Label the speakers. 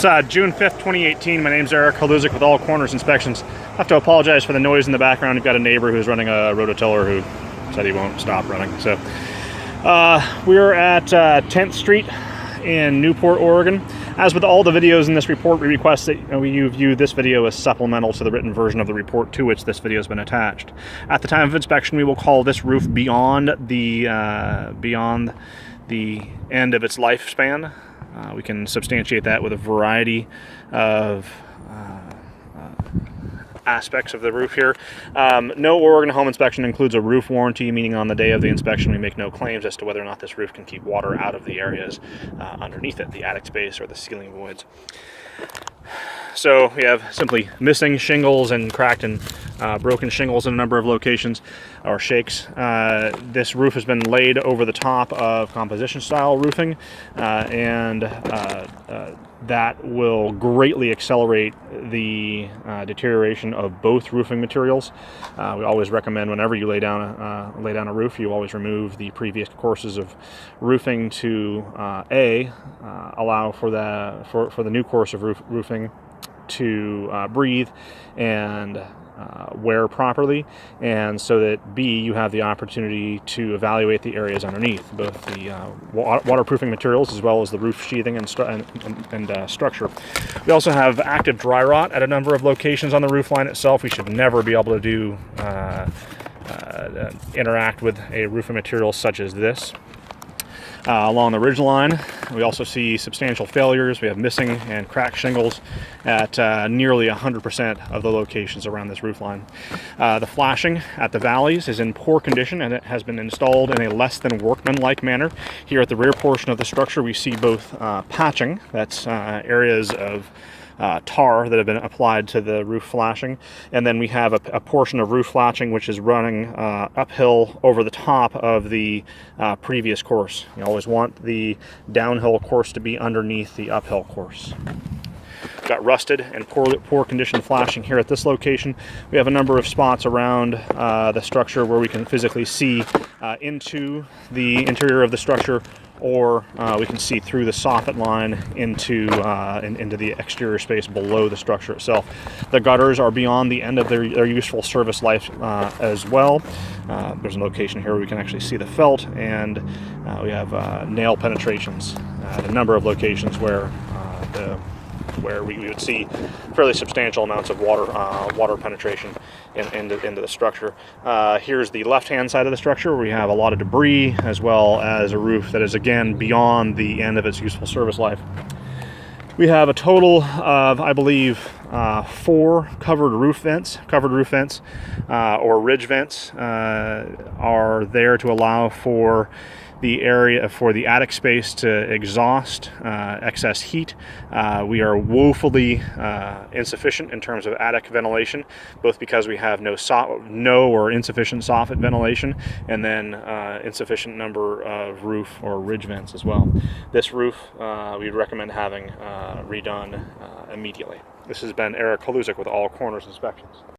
Speaker 1: It's June 5th, 2018. My name's Eric Haluzik with All Corners Inspections. I have to apologize for the noise in the background. We've got a neighbor who's running a rototiller who said he won't stop running. So we're at 10th Street in Newport, Oregon. As with all the videos in this report, we request that you view this video as supplemental to the written version of the report to which this video has been attached. At the time of inspection, we will call this roof beyond the end of its lifespan. We can substantiate that with a variety of aspects of the roof here. No Oregon home inspection includes a roof warranty, meaning on the day of the inspection we make no claims as to whether or not this roof can keep water out of the areas underneath it, the attic space or the ceiling voids. So we have simply missing shingles and cracked and broken shingles in a number of locations, or shakes. This roof has been laid over the top of composition style roofing, and that will greatly accelerate the deterioration of both roofing materials. We always recommend whenever you lay down a roof, you always remove the previous courses of roofing to allow for the new course of roofing to breathe and wear properly, and so that B, you have the opportunity to evaluate the areas underneath, both the waterproofing materials as well as the roof sheathing and structure. We also have active dry rot at a number of locations on the roof line itself. We should never be able to do interact with a roofing material such as this. Along the ridge line, we also see substantial failures. We have missing and cracked shingles at nearly 100% of the locations around this roof line. The flashing at the valleys is in poor condition, and it has been installed in a less than workmanlike manner. Here at the rear portion of the structure, we see both patching, that's areas of tar that have been applied to the roof flashing, and then we have a portion of roof flashing which is running uphill over the top of the previous course. You always want the downhill course to be underneath the uphill course. We've got rusted and poor condition flashing here at this location. We have a number of spots around the structure where we can physically see into the interior of the structure, or we can see through the soffit line into the exterior space below the structure itself. The gutters are beyond the end of their useful service life as well. There's a location here where we can actually see the felt, and we have nail penetrations at a number of locations where we would see fairly substantial amounts of water penetration into the structure. Here's the left-hand side of the structure, where we have a lot of debris, as well as a roof that is again beyond the end of its useful service life. We have a total of, I believe, 4 covered roof vents, or ridge vents, are there to allow for the area for the attic space to exhaust excess heat. We are woefully insufficient in terms of attic ventilation, both because we have no or insufficient soffit ventilation, and then insufficient number of roof or ridge vents as well. This roof we'd recommend having redone immediately. This has been Eric Haluzik with All Corners Inspections.